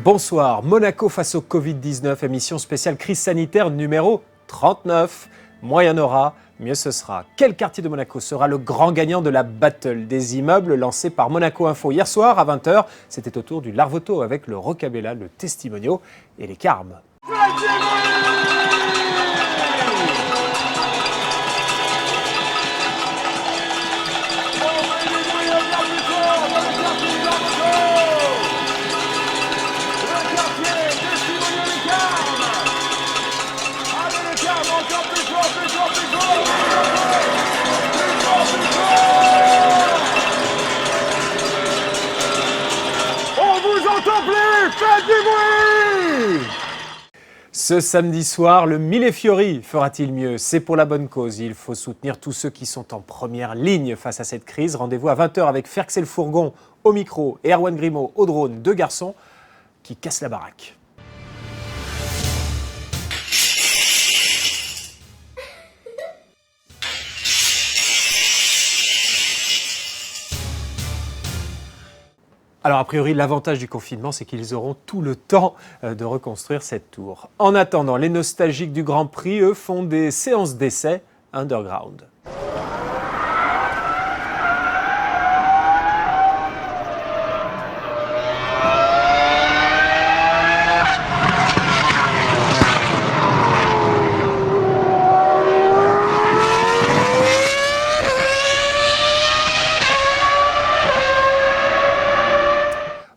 Bonsoir, Monaco face au Covid-19, émission spéciale crise sanitaire numéro 39. Moins il y en aura, mieux ce sera. Quel quartier de Monaco sera le grand gagnant de la battle des immeubles lancée par Monaco Info hier soir à 20h? C'était au tour du Larvoto avec le Rocabella, le Testimonio et les Carmes. Faites du bruit! Ce samedi soir, le Millefiori fera-t-il mieux? C'est pour la bonne cause. Il faut soutenir tous ceux qui sont en première ligne face à cette crise. Rendez-vous à 20h avec Ferxel Fourgon au micro et Erwan Grimaud au drone, deux garçons qui cassent la baraque. Alors a priori, l'avantage du confinement, c'est qu'ils auront tout le temps de reconstruire cette tour. En attendant, les nostalgiques du Grand Prix, eux, font des séances d'essai underground.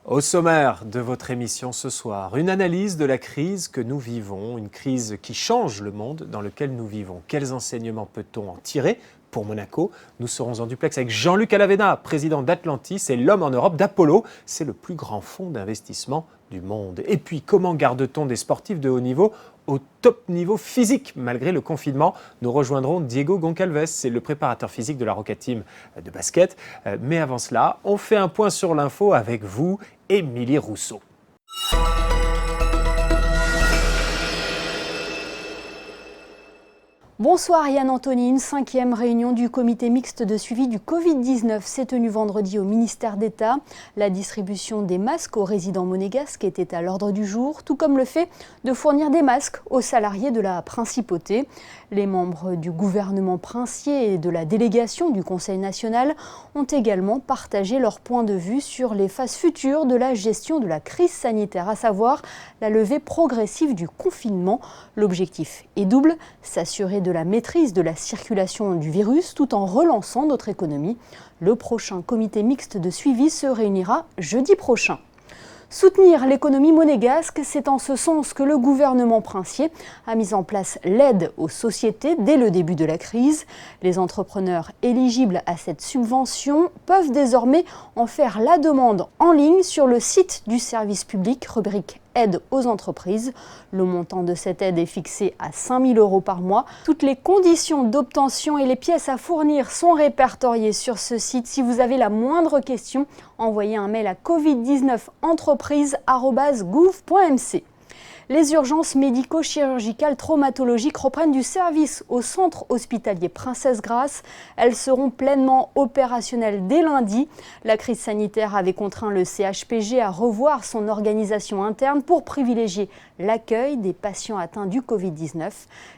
Au sommaire de votre émission ce soir, une analyse de la crise que nous vivons, une crise qui change le monde dans lequel nous vivons. Quels enseignements peut-on en tirer pour Monaco? Nous serons en duplex avec Jean-Luc Alavena, président d'Atlantis et l'homme en Europe d'Apollo. C'est le plus grand fonds d'investissement du monde. Et puis, comment garde-t-on des sportifs de haut niveau au top niveau physique malgré le confinement? Nous rejoindrons Diego Goncalves, c'est le préparateur physique de la Roca Team de basket. Mais avant cela, on fait un point sur l'info avec vous, Émilie Rousseau. Bonsoir Yann Anthony, une 5e réunion du comité mixte de suivi du Covid-19 s'est tenue vendredi au ministère d'État. La distribution des masques aux résidents monégasques était à l'ordre du jour, tout comme le fait de fournir des masques aux salariés de la principauté. Les membres du gouvernement princier et de la délégation du Conseil national ont également partagé leur point de vue sur les phases futures de la gestion de la crise sanitaire, à savoir la levée progressive du confinement. L'objectif est double, s'assurer de la maîtrise de la circulation du virus tout en relançant notre économie. Le prochain comité mixte de suivi se réunira jeudi prochain. Soutenir l'économie monégasque, c'est en ce sens que le gouvernement princier a mis en place l'aide aux sociétés dès le début de la crise. Les entrepreneurs éligibles à cette subvention peuvent désormais en faire la demande en ligne sur le site du service public, rubrique aide aux entreprises. Le montant de cette aide est fixé à 5 000 € par mois. Toutes les conditions d'obtention et les pièces à fournir sont répertoriées sur ce site. Si vous avez la moindre question, envoyez un mail à covid19entreprise@gouv.mc. Les urgences médico-chirurgicales traumatologiques reprennent du service au centre hospitalier Princesse Grace. Elles seront pleinement opérationnelles dès lundi. La crise sanitaire avait contraint le CHPG à revoir son organisation interne pour privilégier l'accueil des patients atteints du Covid-19.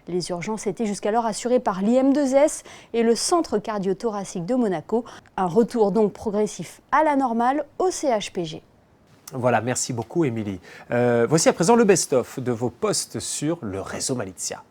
Les urgences étaient jusqu'alors assurées par l'IM2S et le centre cardio-thoracique de Monaco. Un retour donc progressif à la normale au CHPG. Voilà, merci beaucoup Émilie. Voici à présent le best-of de vos posts sur le réseau Malizia.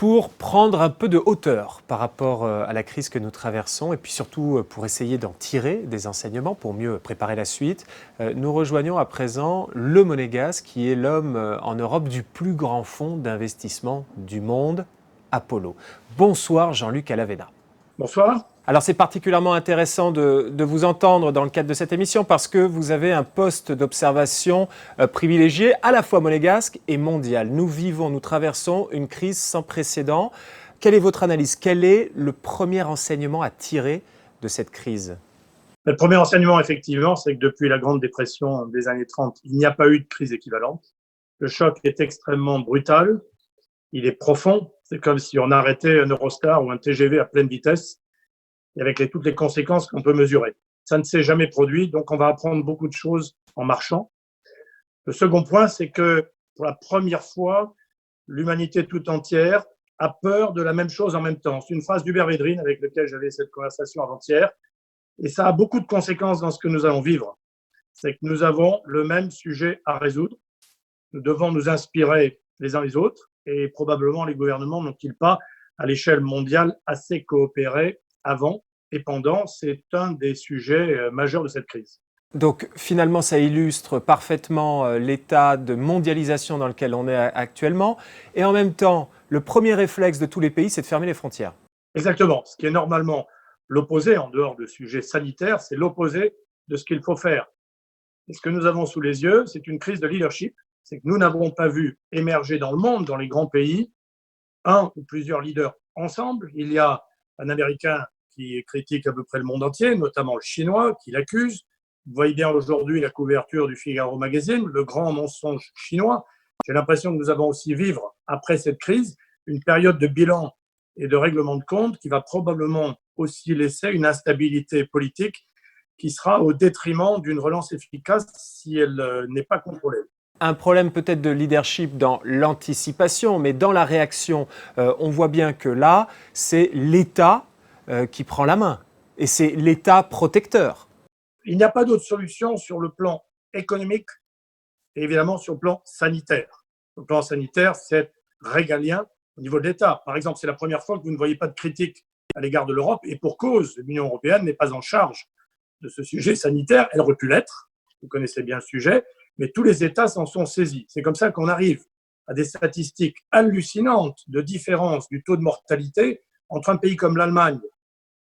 pour prendre un peu de hauteur par rapport à la crise que nous traversons et puis surtout pour essayer d'en tirer des enseignements pour mieux préparer la suite. Nous rejoignons à présent le Monégasque qui est l'homme en Europe du plus grand fonds d'investissement du monde, Apollo. Bonsoir Jean-Luc Alavena. Bonsoir. Alors c'est particulièrement intéressant de vous entendre dans le cadre de cette émission parce que vous avez un poste d'observation privilégié à la fois monégasque et mondial. Nous traversons une crise sans précédent. Quelle est votre analyse? Quel est le premier enseignement à tirer de cette crise? Le premier enseignement, effectivement, c'est que depuis la Grande Dépression des années 30, il n'y a pas eu de crise équivalente. Le choc est extrêmement brutal, il est profond. C'est comme si on arrêtait un Eurostar ou un TGV à pleine vitesse et avec toutes les conséquences qu'on peut mesurer. Ça ne s'est jamais produit, donc on va apprendre beaucoup de choses en marchant. Le second point, c'est que pour la première fois, l'humanité tout entière a peur de la même chose en même temps. C'est une phrase d'Hubert Védrine avec lequel j'avais cette conversation avant-hier. Et ça a beaucoup de conséquences dans ce que nous allons vivre. C'est que nous avons le même sujet à résoudre. Nous devons nous inspirer les uns les autres et probablement les gouvernements n'ont-ils pas, à l'échelle mondiale, assez coopéré avant et pendant. C'est un des sujets majeurs de cette crise. Donc finalement, ça illustre parfaitement l'état de mondialisation dans lequel on est actuellement. Et en même temps, le premier réflexe de tous les pays, c'est de fermer les frontières. Exactement. Ce qui est normalement l'opposé, en dehors de sujets sanitaires, c'est l'opposé de ce qu'il faut faire. Et ce que nous avons sous les yeux, c'est une crise de leadership. C'est que nous n'avons pas vu émerger dans le monde, dans les grands pays, un ou plusieurs leaders ensemble. Il y a un Américain qui critique à peu près le monde entier, notamment le Chinois, qui l'accuse. Vous voyez bien aujourd'hui la couverture du Figaro Magazine, le grand mensonge chinois. J'ai l'impression que nous allons aussi vivre, après cette crise, une période de bilan et de règlement de compte qui va probablement aussi laisser une instabilité politique qui sera au détriment d'une relance efficace si elle n'est pas contrôlée. Un problème peut-être de leadership dans l'anticipation, mais dans la réaction, on voit bien que là, c'est l'État qui prend la main. Et c'est l'État protecteur. Il n'y a pas d'autre solution sur le plan économique et évidemment sur le plan sanitaire. Le plan sanitaire, c'est régalien au niveau de l'État. Par exemple, c'est la première fois que vous ne voyez pas de critique à l'égard de l'Europe, et pour cause, l'Union européenne n'est pas en charge de ce sujet sanitaire. Elle aurait pu l'être, vous connaissez bien le sujet, mais tous les États s'en sont saisis. C'est comme ça qu'on arrive à des statistiques hallucinantes de différence du taux de mortalité entre un pays comme l'Allemagne,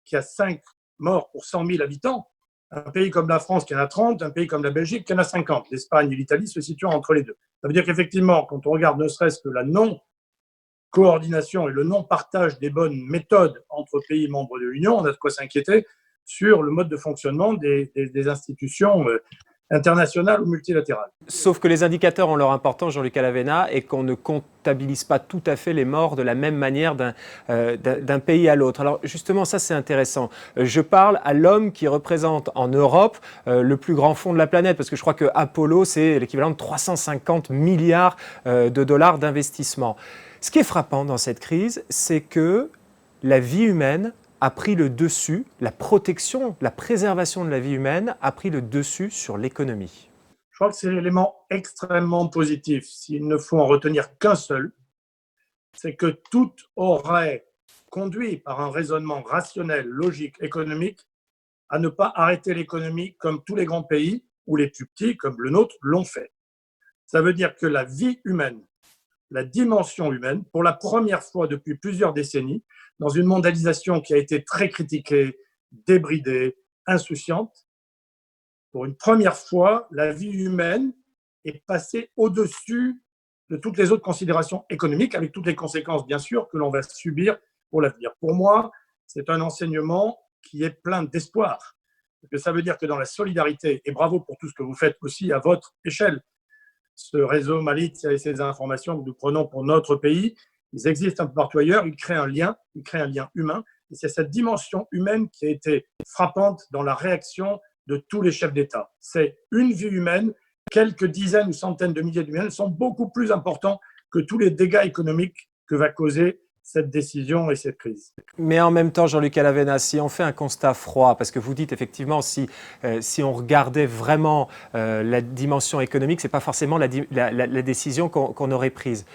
qui a 5 morts pour 100 000 habitants, un pays comme la France qui en a 30, un pays comme la Belgique qui en a 50. L'Espagne et l'Italie se situent entre les deux. Ça veut dire qu'effectivement, quand on regarde ne serait-ce que la non-coordination et le non-partage des bonnes méthodes entre pays membres de l'Union, on a de quoi s'inquiéter sur le mode de fonctionnement des institutions internationales ou multilatérales. Sauf que les indicateurs ont leur importance, Jean-Luc Alavena, et qu'on ne comptabilise pas tout à fait les morts de la même manière d'un pays à l'autre. Alors justement, ça c'est intéressant. Je parle à l'homme qui représente en Europe le plus grand fonds de la planète, parce que je crois que Apollo, c'est l'équivalent de 350 milliards de dollars d'investissement. Ce qui est frappant dans cette crise, c'est que la vie humaine a pris le dessus, la protection, la préservation de la vie humaine a pris le dessus sur l'économie. Je crois que c'est l'élément extrêmement positif. S'il ne faut en retenir qu'un seul, c'est que tout aurait conduit par un raisonnement rationnel, logique, économique, à ne pas arrêter l'économie comme tous les grands pays ou les plus petits comme le nôtre l'ont fait. Ça veut dire que la vie humaine, la dimension humaine, pour la première fois depuis plusieurs décennies, dans une mondialisation qui a été très critiquée, débridée, insouciante, pour une première fois, la vie humaine est passée au-dessus de toutes les autres considérations économiques, avec toutes les conséquences, bien sûr, que l'on va subir pour l'avenir. Pour moi, c'est un enseignement qui est plein d'espoir. Parce que ça veut dire que dans la solidarité, et bravo pour tout ce que vous faites aussi à votre échelle, ce réseau Malitia et ces informations que nous prenons pour notre pays, ils existent un peu partout ailleurs, ils créent un lien humain. Et c'est cette dimension humaine qui a été frappante dans la réaction de tous les chefs d'État. C'est une vie humaine, quelques dizaines ou centaines de milliers d'humains sont beaucoup plus importants que tous les dégâts économiques que va causer cette décision et cette crise. Mais en même temps, Jean-Luc Alavena, si on fait un constat froid, parce que vous dites effectivement, si on regardait vraiment la dimension économique, ce n'est pas forcément la décision qu'on aurait prise.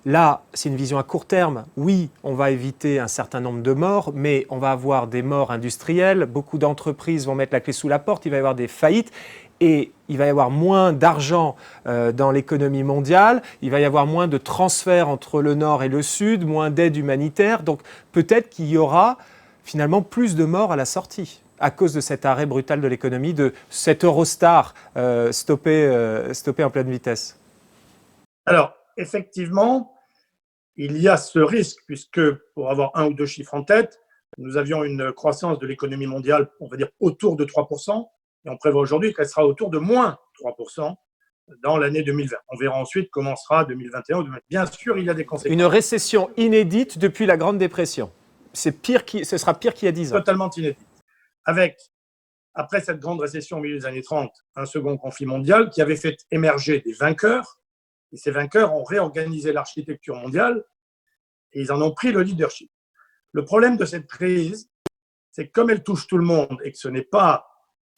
Là, c'est une vision à court terme. Oui, on va éviter un certain nombre de morts, mais on va avoir des morts industrielles. Beaucoup d'entreprises vont mettre la clé sous la porte. Il va y avoir des faillites et il va y avoir moins d'argent dans l'économie mondiale. Il va y avoir moins de transferts entre le Nord et le Sud, moins d'aide humanitaire. Donc peut-être qu'il y aura finalement plus de morts à la sortie à cause de cet arrêt brutal de l'économie, de cet Eurostar stoppé en pleine vitesse. Alors, effectivement, il y a ce risque, puisque pour avoir un ou deux chiffres en tête, nous avions une croissance de l'économie mondiale, on va dire autour de 3%, et on prévoit aujourd'hui qu'elle sera autour de moins 3% dans l'année 2020. On verra ensuite comment sera 2021. Bien sûr, il y a des conséquences. Une récession inédite depuis la Grande Dépression. Ce sera pire qu'il y a 10 ans. Totalement inédite. Avec, après cette grande récession au milieu des années 30, un second conflit mondial qui avait fait émerger des vainqueurs. Et ces vainqueurs ont réorganisé l'architecture mondiale et ils en ont pris le leadership. Le problème de cette crise, c'est que comme elle touche tout le monde et que ce n'est pas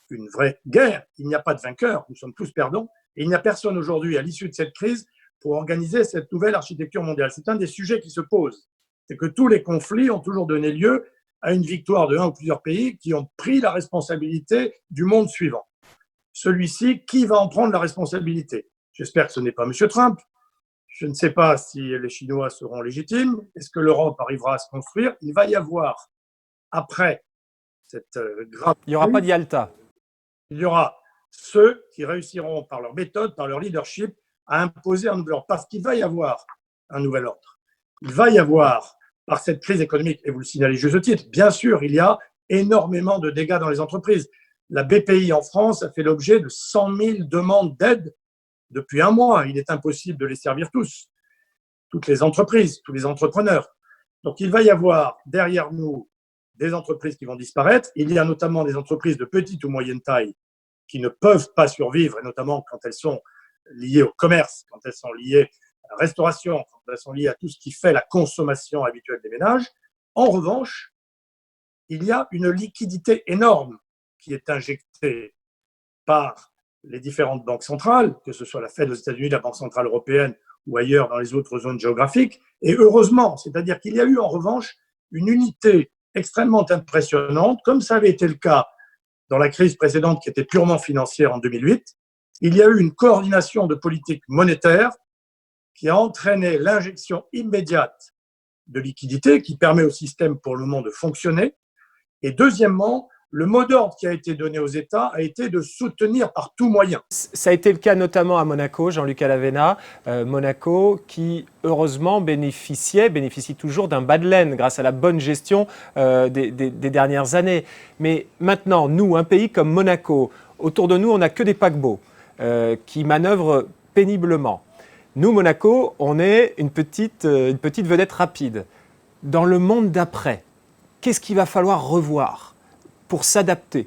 une vraie guerre, il n'y a pas de vainqueur, nous sommes tous perdants, et il n'y a personne aujourd'hui à l'issue de cette crise pour organiser cette nouvelle architecture mondiale. C'est un des sujets qui se posent. C'est que tous les conflits ont toujours donné lieu à une victoire de un ou plusieurs pays qui ont pris la responsabilité du monde suivant. Celui-ci, qui va en prendre la responsabilité ? J'espère que ce n'est pas M. Trump. Je ne sais pas si les Chinois seront légitimes. Est-ce que l'Europe arrivera à se construire ? Il va y avoir, après cette grave... Il n'y aura pas de Yalta. Il y aura ceux qui réussiront par leur méthode, par leur leadership, à imposer un nouvel ordre. Parce qu'il va y avoir un nouvel ordre. Il va y avoir, par cette crise économique, et vous le signalez juste titre, bien sûr, il y a énormément de dégâts dans les entreprises. La BPI en France a fait l'objet de 100 000 demandes d'aide depuis un mois. Il est impossible de les servir tous, toutes les entreprises, tous les entrepreneurs. Donc, il va y avoir derrière nous des entreprises qui vont disparaître. Il y a notamment des entreprises de petite ou moyenne taille qui ne peuvent pas survivre, et notamment quand elles sont liées au commerce, quand elles sont liées à la restauration, quand elles sont liées à tout ce qui fait la consommation habituelle des ménages. En revanche, il y a une liquidité énorme qui est injectée par les différentes banques centrales, que ce soit la Fed aux États-Unis, la Banque centrale européenne ou ailleurs dans les autres zones géographiques. Et heureusement, c'est-à-dire qu'il y a eu en revanche une unité extrêmement impressionnante, comme ça avait été le cas dans la crise précédente qui était purement financière en 2008. Il y a eu une coordination de politique monétaire qui a entraîné l'injection immédiate de liquidités qui permet au système pour le moment de fonctionner. Et deuxièmement, le mot d'ordre qui a été donné aux États a été de soutenir par tout moyen. Ça a été le cas notamment à Monaco, Jean-Luc Alavena. Monaco qui, heureusement, bénéficie toujours d'un bas de laine grâce à la bonne gestion des dernières années. Mais maintenant, nous, un pays comme Monaco, autour de nous, on n'a que des paquebots qui manœuvrent péniblement. Nous, Monaco, on est une petite vedette rapide. Dans le monde d'après, qu'est-ce qu'il va falloir revoir pour s'adapter?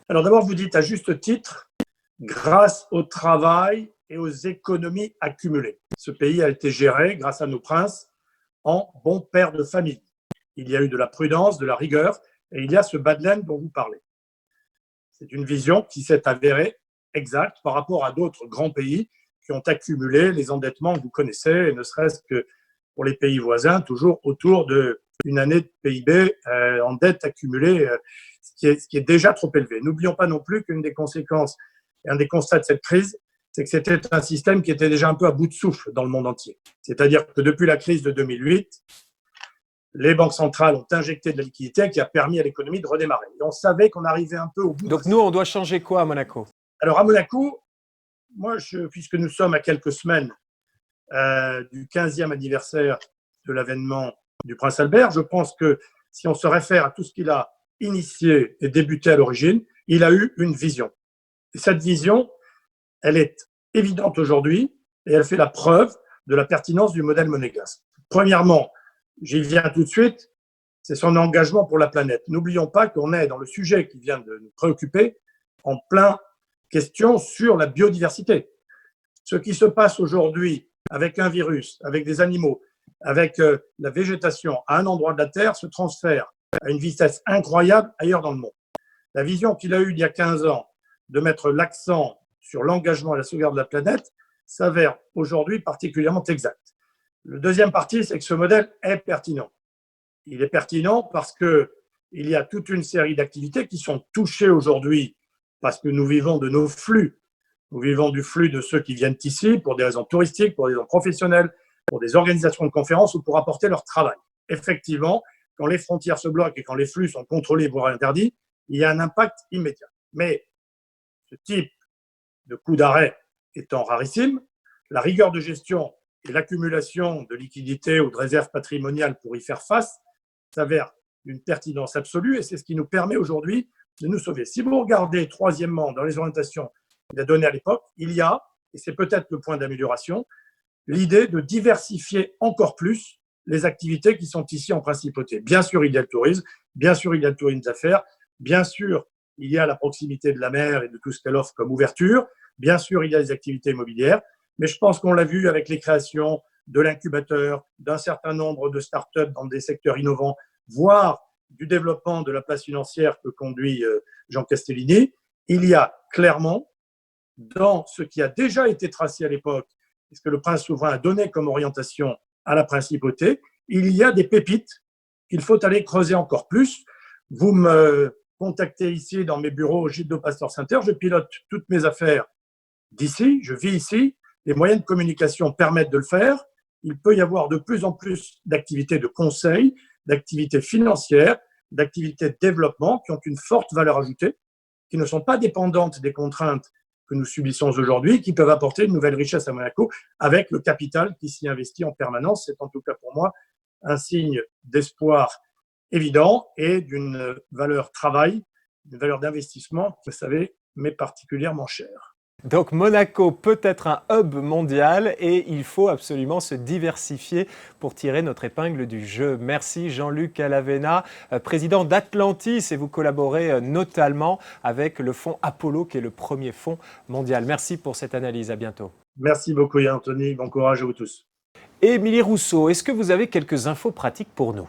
Alors d'abord, vous dites à juste titre, grâce au travail et aux économies accumulées. Ce pays a été géré, grâce à nos princes, en bons pères de famille. Il y a eu de la prudence, de la rigueur, et il y a ce bas de laine dont vous parlez. C'est une vision qui s'est avérée exacte par rapport à d'autres grands pays qui ont accumulé les endettements que vous connaissez, et ne serait-ce que pour les pays voisins, toujours autour d'une année de PIB en dette accumulée, ce qui est déjà trop élevé. N'oublions pas non plus qu'une des conséquences et un des constats de cette crise, c'est que c'était un système qui était déjà un peu à bout de souffle dans le monde entier. C'est-à-dire que depuis la crise de 2008, les banques centrales ont injecté de la liquidité qui a permis à l'économie de redémarrer. Et on savait qu'on arrivait un peu au bout. Donc nous, on doit changer quoi à Monaco? Alors à Monaco, puisque nous sommes à quelques semaines du 15e anniversaire de l'avènement du prince Albert, je pense que si on se réfère à tout ce qu'il a initié et débuté à l'origine, il a eu une vision. Et cette vision, elle est évidente aujourd'hui et elle fait la preuve de la pertinence du modèle monégasque. Premièrement, j'y viens tout de suite, c'est son engagement pour la planète. N'oublions pas qu'on est dans le sujet qui vient de nous préoccuper en plein question sur la biodiversité. Ce qui se passe aujourd'hui avec un virus, avec des animaux, avec la végétation à un endroit de la Terre se transfère à une vitesse incroyable ailleurs dans le monde. La vision qu'il a eue il y a 15 ans de mettre l'accent sur l'engagement et la sauvegarde de la planète s'avère aujourd'hui particulièrement exacte. Le deuxième parti, c'est que ce modèle est pertinent. Il est pertinent parce qu'il y a toute une série d'activités qui sont touchées aujourd'hui parce que nous vivons de nos flux. Nous vivons du flux de ceux qui viennent ici pour des raisons touristiques, pour des raisons professionnelles, pour des organisations de conférences ou pour apporter leur travail. Effectivement, quand les frontières se bloquent et quand les flux sont contrôlés, voire interdits, il y a un impact immédiat. Mais ce type de coup d'arrêt étant rarissime, la rigueur de gestion et l'accumulation de liquidités ou de réserves patrimoniales pour y faire face s'avère d'une pertinence absolue et c'est ce qui nous permet aujourd'hui de nous sauver. Si vous regardez, troisièmement, dans les orientations qu'il a données à l'époque, il y a, et c'est peut-être le point d'amélioration, l'idée de diversifier encore plus les activités qui sont ici en principauté. Bien sûr, il y a le tourisme, bien sûr, il y a le tourisme d'affaires, bien sûr, il y a la proximité de la mer et de tout ce qu'elle offre comme ouverture, bien sûr, il y a les activités immobilières, mais je pense qu'on l'a vu avec les créations de l'incubateur, d'un certain nombre de start-up dans des secteurs innovants, voire du développement de la place financière que conduit Jean Castellini. Il y a clairement, dans ce qui a déjà été tracé à l'époque, et ce que le prince souverain a donné comme orientation à la principauté, il y a des pépites qu'il faut aller creuser encore plus. Vous me contactez ici dans mes bureaux au Gîte de Pasteur Saint-Terre, je pilote toutes mes affaires d'ici, je vis ici, les moyens de communication permettent de le faire. Il peut y avoir de plus en plus d'activités de conseil, d'activités financières, d'activités de développement qui ont une forte valeur ajoutée, qui ne sont pas dépendantes des contraintes que nous subissons aujourd'hui, qui peuvent apporter une nouvelle richesse à Monaco avec le capital qui s'y investit en permanence. C'est en tout cas pour moi un signe d'espoir évident et d'une valeur travail, une valeur d'investissement, vous savez, m'est particulièrement chère. Donc Monaco peut être un hub mondial et il faut absolument se diversifier pour tirer notre épingle du jeu. Merci Jean-Luc Alavena, président d'Atlantis, et vous collaborez notamment avec le fonds Apollo qui est le premier fonds mondial. Merci pour cette analyse, à bientôt. Merci beaucoup Yann Anthony, bon courage à vous tous. Et Émilie Rousseau, est-ce que vous avez quelques infos pratiques pour nous ?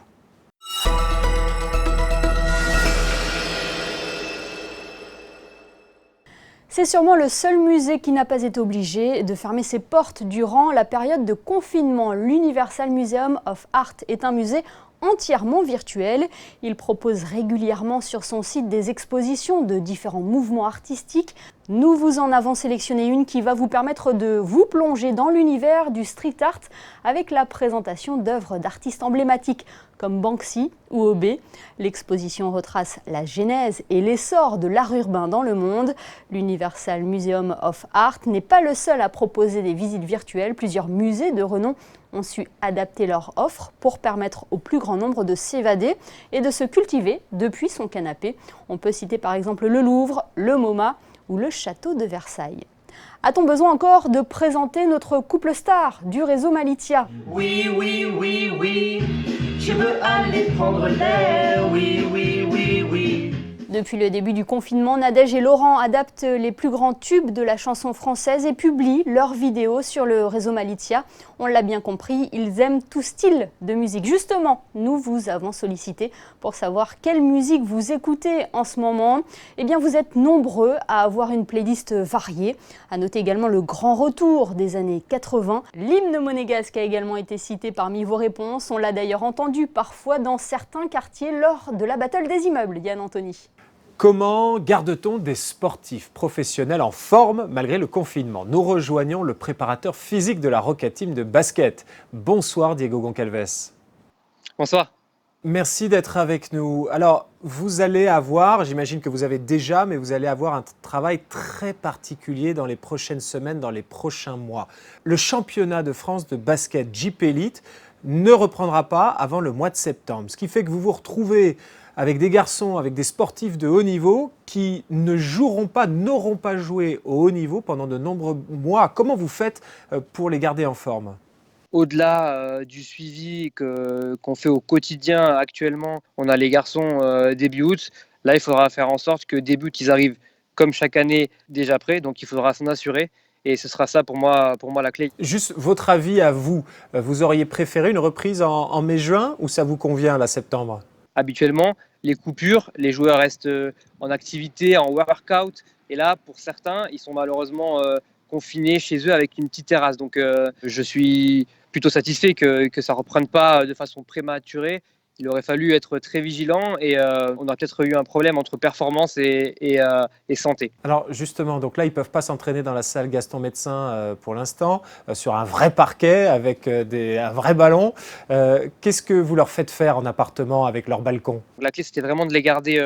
C'est sûrement le seul musée qui n'a pas été obligé de fermer ses portes durant la période de confinement. L'Universal Museum of Art est un musée entièrement virtuel. Il propose régulièrement sur son site des expositions de différents mouvements artistiques. Nous vous en avons sélectionné une qui va vous permettre de vous plonger dans l'univers du street art avec la présentation d'œuvres d'artistes emblématiques comme Banksy ou Obé. L'exposition retrace la genèse et l'essor de l'art urbain dans le monde. L'Universal Museum of Art n'est pas le seul à proposer des visites virtuelles. Plusieurs musées de renom ont su adapter leur offre pour permettre au plus grand nombre de s'évader et de se cultiver depuis son canapé. On peut citer par exemple le Louvre, le MoMA ou le château de Versailles. A-t-on besoin encore de présenter notre couple star du réseau Malitia ? Oui, oui, oui, oui, je veux aller prendre l'air, oui, oui, oui, oui. Depuis le début du confinement, Nadège et Laurent adaptent les plus grands tubes de la chanson française et publient leurs vidéos sur le réseau Malitia. On l'a bien compris, ils aiment tout style de musique. Justement, nous vous avons sollicité pour savoir quelle musique vous écoutez en ce moment. Eh bien, vous êtes nombreux à avoir une playlist variée. À noter également le grand retour des années 80. L'hymne monégasque a également été cité parmi vos réponses. On l'a d'ailleurs entendu parfois dans certains quartiers lors de la Battle des immeubles, Yann Anthony. Comment garde-t-on des sportifs professionnels en forme malgré le confinement ? Nous rejoignons le préparateur physique de la Roca Team de basket. Bonsoir Diego Goncalves. Bonsoir. Merci d'être avec nous. Alors, vous allez avoir, j'imagine que vous avez déjà, mais vous allez avoir un travail très particulier dans les prochaines semaines, dans les prochains mois. Le championnat de France de basket Jeep Elite ne reprendra pas avant le mois de septembre, ce qui fait que vous vous retrouvez avec des garçons, avec des sportifs de haut niveau qui ne joueront pas, n'auront pas joué au haut niveau pendant de nombreux mois. Comment vous faites pour les garder en forme ? Au-delà du suivi qu'on fait au quotidien actuellement, on a les garçons début août. Là, il faudra faire en sorte que début août, ils arrivent comme chaque année déjà prêts. Donc, il faudra s'en assurer. Et ce sera ça pour moi la clé. Juste votre avis à vous. Vous auriez préféré une reprise en mai-juin ou ça vous convient là, septembre ? Habituellement, les coupures, les joueurs restent en activité, en workout. Et là, pour certains, ils sont malheureusement confinés chez eux avec une petite terrasse. Donc, je suis plutôt satisfait que ça ne reprenne pas de façon prématurée. Il aurait fallu être très vigilant et on a peut-être eu un problème entre performance et santé. Alors justement, donc là, ils ne peuvent pas s'entraîner dans la salle Gaston Médecin pour l'instant, sur un vrai parquet avec un vrai ballon. Qu'est-ce que vous leur faites faire en appartement avec leur balcon? La clé, c'était vraiment de les garder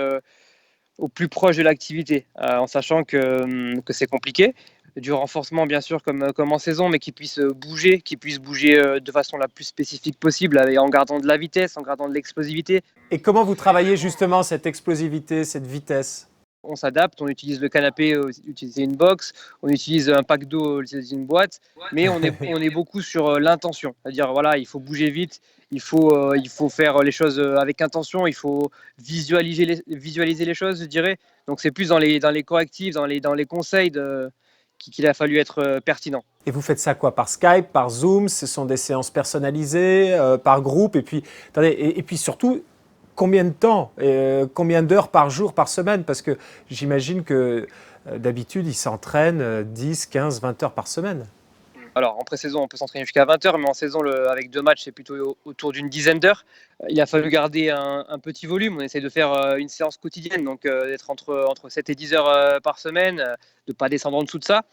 au plus proche de l'activité, en sachant que c'est compliqué. Du renforcement, bien sûr, comme en saison, mais qu'ils puissent bouger de façon la plus spécifique possible, en gardant de la vitesse, en gardant de l'explosivité. Et comment vous travaillez justement cette explosivité, cette vitesse? On s'adapte, on utilise le canapé, utiliser une box, on utilise un pack d'eau, utiliser une boîte, mais on est beaucoup sur l'intention. C'est-à-dire, voilà, il faut bouger vite, il faut faire les choses avec intention, il faut visualiser les choses, je dirais. Donc c'est plus dans les correctifs, dans les conseils qu'il a fallu être pertinent. Et vous faites ça quoi? Par Skype, par Zoom? Ce sont des séances personnalisées, par groupe? Et puis, attendez, et puis surtout, combien de temps, combien d'heures par jour, par semaine? Parce que j'imagine que d'habitude, ils s'entraînent 10, 15, 20 heures par semaine. Alors en pré-saison, on peut s'entraîner jusqu'à 20 heures, mais en saison, avec 2 matchs, c'est plutôt autour d'une dizaine d'heures. Il a fallu garder un petit volume. On essaie de faire une séance quotidienne, donc d'être entre 7 et 10 heures par semaine, de ne pas descendre en dessous de ça.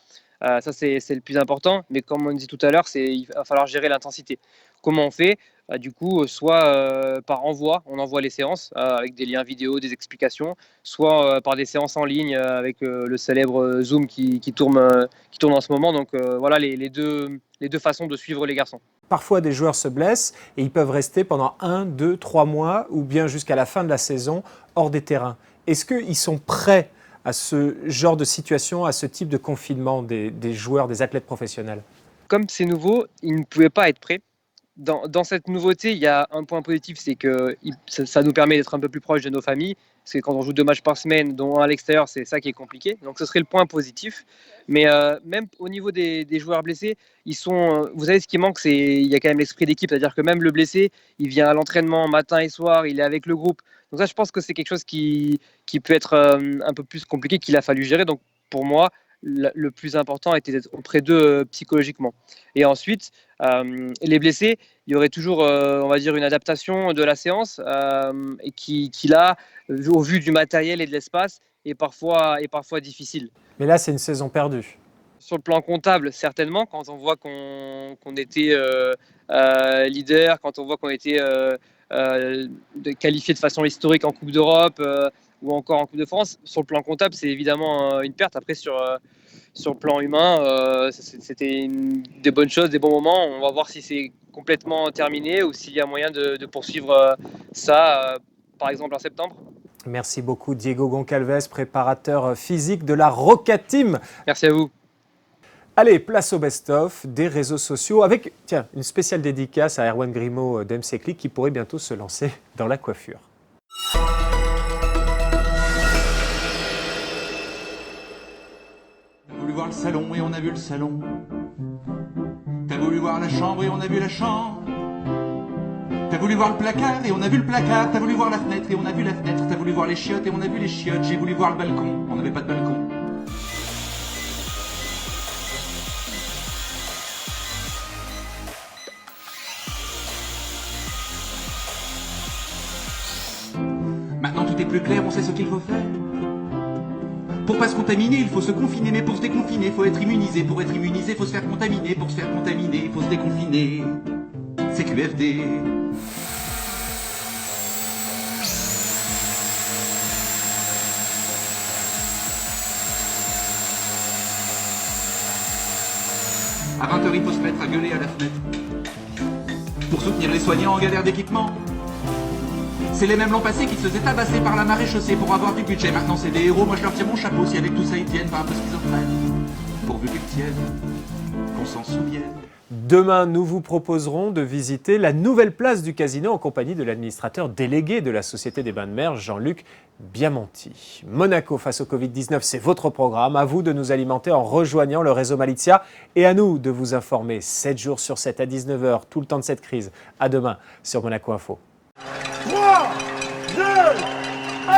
Ça, c'est le plus important. Mais comme on dit tout à l'heure, il va falloir gérer l'intensité. Comment on fait? Du coup, soit par envoi, on envoie les séances avec des liens vidéo, des explications, soit par des séances en ligne avec le célèbre Zoom qui tourne en ce moment. Donc voilà les deux façons de suivre les garçons. Parfois, des joueurs se blessent et ils peuvent rester pendant 1, 2, 3 mois ou bien jusqu'à la fin de la saison hors des terrains. Est-ce qu'ils sont prêts à ce genre de situation, à ce type de confinement des joueurs, des athlètes professionnels? Comme c'est nouveau, ils ne pouvaient pas être prêts. Dans cette nouveauté, il y a un point positif, c'est que ça nous permet d'être un peu plus proche de nos familles. Parce que quand on joue 2 matchs par semaine, dont un à l'extérieur, c'est ça qui est compliqué. Donc ce serait le point positif. Mais même au niveau des joueurs blessés, vous savez, ce qui manque, il y a quand même l'esprit d'équipe. C'est-à-dire que même le blessé, il vient à l'entraînement matin et soir, il est avec le groupe. Donc ça, je pense que c'est quelque chose qui peut être un peu plus compliqué, qu'il a fallu gérer. Donc pour moi, le plus important était d'être auprès d'eux psychologiquement. Et ensuite, les blessés, il y aurait toujours, on va dire, une adaptation de la séance et qui là, au vu du matériel et de l'espace, est parfois difficile. Mais là, c'est une saison perdue. Sur le plan comptable, certainement, quand on voit qu'on était leader, quand on voit qu'on était qualifié de façon historique en Coupe d'Europe ou encore en Coupe de France, sur le plan comptable, c'est évidemment une perte. Après, sur le plan humain, c'était des bonnes choses, des bons moments. On va voir si c'est complètement terminé ou s'il y a moyen de poursuivre ça, par exemple en septembre. Merci beaucoup Diego Goncalves, préparateur physique de la Roca Team. Merci à vous. Allez, place au best-of des réseaux sociaux avec, tiens, une spéciale dédicace à Erwan Grimaud d'MC Click qui pourrait bientôt se lancer dans la coiffure. T'as voulu voir le salon et on a vu le salon. T'as voulu voir la chambre et on a vu la chambre. T'as voulu voir le placard et on a vu le placard. T'as voulu voir la fenêtre et on a vu la fenêtre. T'as voulu voir les chiottes et on a vu les chiottes. J'ai voulu voir le balcon, on n'avait pas de balcon. Maintenant tout est plus clair, on sait ce qu'il faut faire. Pour pas se contaminer, il faut se confiner, mais pour se déconfiner, il faut être immunisé. Pour être immunisé, il faut se faire contaminer. Pour se faire contaminer, il faut se déconfiner. C'est QFD. À 20h, il faut se mettre à gueuler à la fenêtre. Pour soutenir les soignants en galère d'équipement. C'est les mêmes l'an passé qui se faisaient tabasser par la marée chaussée pour avoir du budget. Maintenant c'est des héros, moi je leur tire mon chapeau si avec tout ça ils tiennent, pas un peu schizophrènes. Pourvu qu'ils tiennent, qu'on s'en souvienne. Demain, nous vous proposerons de visiter la nouvelle place du casino en compagnie de l'administrateur délégué de la Société des Bains de Mer, Jean-Luc Biamonti. Monaco face au Covid-19, c'est votre programme. À vous de nous alimenter en rejoignant le réseau Malizia et à nous de vous informer 7 jours sur 7 à 19h, tout le temps de cette crise. À demain sur Monaco Info. 3, 2, 1,